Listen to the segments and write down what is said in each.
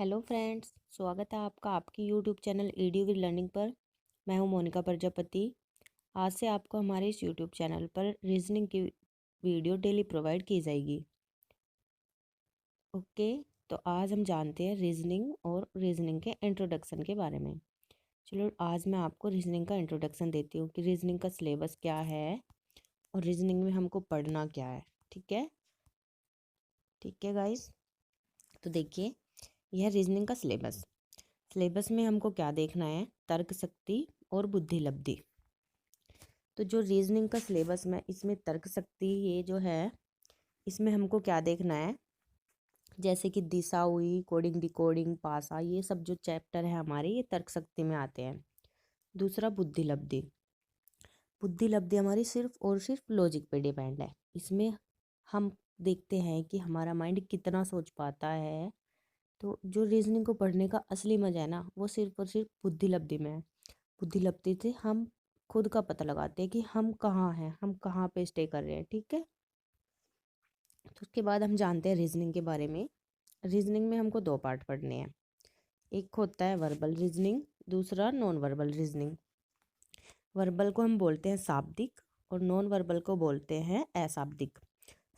Hello friends, स्वागत है आपका आपकी YouTube channel ED with learning पर। मैं हूं मोनिका प्रजापति। आज से आपको हमारे इस यूट्यूब चैनल पर रीजनिंग की वीडियो डेली प्रोवाइड की जाएगी। ओके, तो आज हम जानते हैं रीजनिंग और रीजनिंग के इंट्रोडक्शन के बारे में। चलो, आज मैं आपको रीजनिंग का इंट्रोडक्शन देती हूँ कि रीजनिंग का सिलेबस क्या है और रीजनिंग में हमको पढ़ना क्या है। ठीक है गाइस। तो देखिए, यह रीजनिंग का सिलेबस में हमको क्या देखना है, तर्क शक्ति और बुद्धि लब्धि। तो जो रीजनिंग का सिलेबस में इसमें तर्क शक्ति ये जो है, इसमें हमको क्या देखना है, जैसे कि दिशा हुई, कोडिंग डिकोडिंग, पासा, ये सब जो चैप्टर है हमारे, ये तर्क शक्ति में आते हैं। दूसरा बुद्धि लब्धि हमारी सिर्फ और सिर्फ लॉजिक पे डिपेंड है। इसमें हम देखते हैं कि हमारा माइंड कितना सोच पाता है। तो जो रीजनिंग को पढ़ने का असली मजा है ना, वो सिर्फ और सिर्फ बुद्धि लब्धि में है। बुद्धि लब्धि से हम खुद का पता लगाते हैं कि हम कहाँ हैं, हम कहाँ पे स्टे कर रहे हैं। ठीक है, तो उसके बाद हम जानते हैं रीजनिंग के बारे में। रीजनिंग में हमको दो पार्ट पढ़ने हैं। एक होता है वर्बल रीजनिंग, दूसरा नॉन वर्बल रीजनिंग। वर्बल को हम बोलते हैं शाब्दिक और नॉन वर्बल को बोलते हैं अशाब्दिक।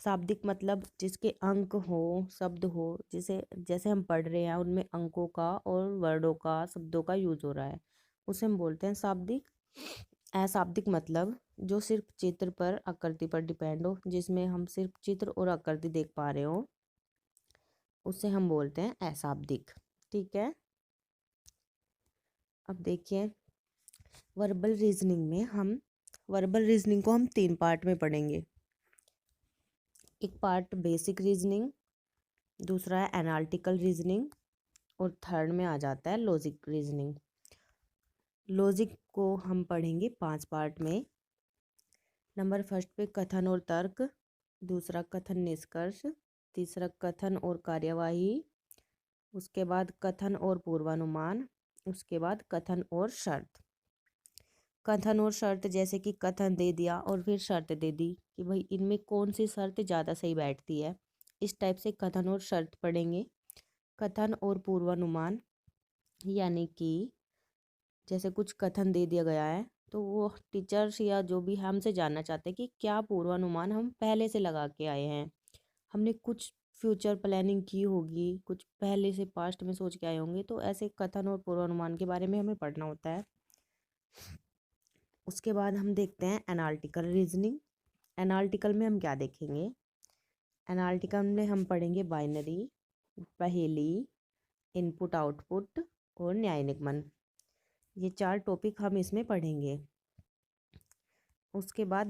शाब्दिक मतलब जिसके अंक हो, शब्द हो, जिसे जैसे हम पढ़ रहे हैं उनमें अंकों का और वर्डों का, शब्दों का यूज हो रहा है, उसे हम बोलते हैं शाब्दिक। अशाब्दिक मतलब जो सिर्फ चित्र पर, आकृति पर डिपेंड हो, जिसमें हम सिर्फ चित्र और आकृति देख पा रहे हो, उसे हम बोलते हैं अशाब्दिक। ठीक है, अब देखिए, वर्बल रीजनिंग को हम 3 पार्ट में पढ़ेंगे। एक पार्ट बेसिक रीजनिंग, दूसरा है एनालिटिकल रीजनिंग और थर्ड में आ जाता है लॉजिक रीजनिंग। लॉजिक को हम पढ़ेंगे 5 पार्ट में। नंबर फर्स्ट पे कथन और तर्क, दूसरा कथन निष्कर्ष, तीसरा कथन और कार्यवाही, उसके बाद कथन और पूर्वानुमान, उसके बाद कथन और शर्त। कथन और शर्त जैसे कि कथन दे दिया और फिर शर्त दे दी कि भाई इनमें कौन सी शर्त ज़्यादा सही बैठती है, इस टाइप से कथन और शर्त पढ़ेंगे। कथन और पूर्वानुमान यानी कि जैसे कुछ कथन दे दिया गया है तो वो टीचर्स या जो भी हमसे जानना चाहते हैं कि क्या पूर्वानुमान हम पहले से लगा के आए हैं। हमने कुछ फ्यूचर प्लानिंग की होगी, कुछ पहले से पास्ट में सोच के आए होंगे, तो ऐसे कथन और पूर्वानुमान के बारे में हमें पढ़ना होता है। उसके बाद हम देखते हैं एनालिटिकल रीजनिंग। एनालिटिकल में हम क्या देखेंगे, एनालिटिकल में हम पढ़ेंगे बाइनरी, पहेली, इनपुट आउटपुट और न्याय निगमन। ये 4 टॉपिक हम इसमें पढ़ेंगे। उसके बाद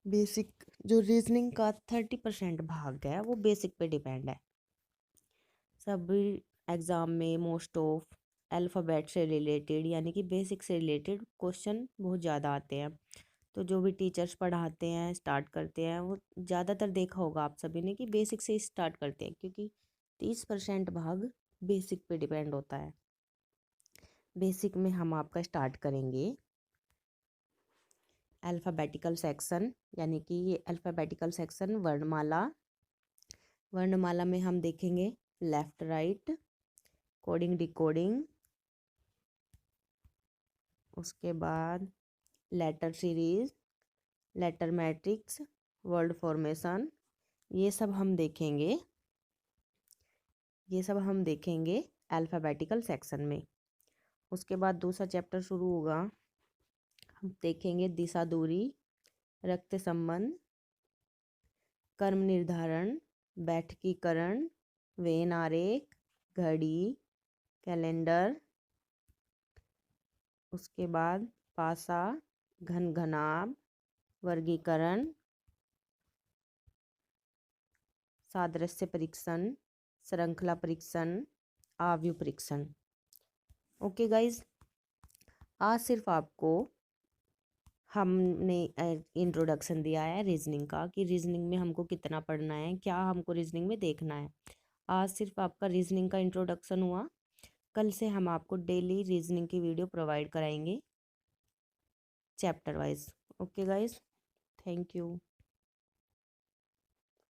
बेसिक जो रीजनिंग का 30% भाग है वो बेसिक पे डिपेंड है। सभी एग्ज़ाम में मोस्ट ऑफ अल्फ़ाबेट से रिलेटेड यानी कि बेसिक से रिलेटेड क्वेश्चन बहुत ज़्यादा आते हैं। तो जो भी टीचर्स पढ़ाते हैं, स्टार्ट करते हैं, वो ज़्यादातर देखा होगा आप सभी ने कि बेसिक से स्टार्ट करते हैं, क्योंकि 30% भाग बेसिक पे डिपेंड होता है। बेसिक में हम आपका स्टार्ट करेंगे अल्फ़ाबेटिकल सेक्शन, यानी कि ये अल्फ़ाबेटिकल सेक्शन वर्णमाला में हम देखेंगे लेफ्ट राइट, कोडिंग डिकोडिंग, उसके बाद letter series, letter matrix, word formation, ये सब हम देखेंगे। अल्फ़ाबेटिकल सेक्शन में। उसके बाद दूसरा चैप्टर शुरू होगा, हम देखेंगे दिशा दूरी, रक्त संबंध, कर्म निर्धारण, बैठकीकरण, वेन आरेख, घड़ी, कैलेंडर, उसके बाद पासा, घन घनाभ, वर्गीकरण, सादृश्य परीक्षण, श्रृंखला परीक्षण, आव्यूह परीक्षण। ओके गाइज, आज सिर्फ आपको हमने इंट्रोडक्शन दिया है रीजनिंग का कि रीजनिंग में हमको कितना पढ़ना है, क्या हमको रीजनिंग में देखना है। आज सिर्फ आपका रीजनिंग का इंट्रोडक्शन हुआ। कल से हम आपको डेली रीजनिंग की वीडियो प्रोवाइड कराएंगे chapter wise. Okay guys, thank you.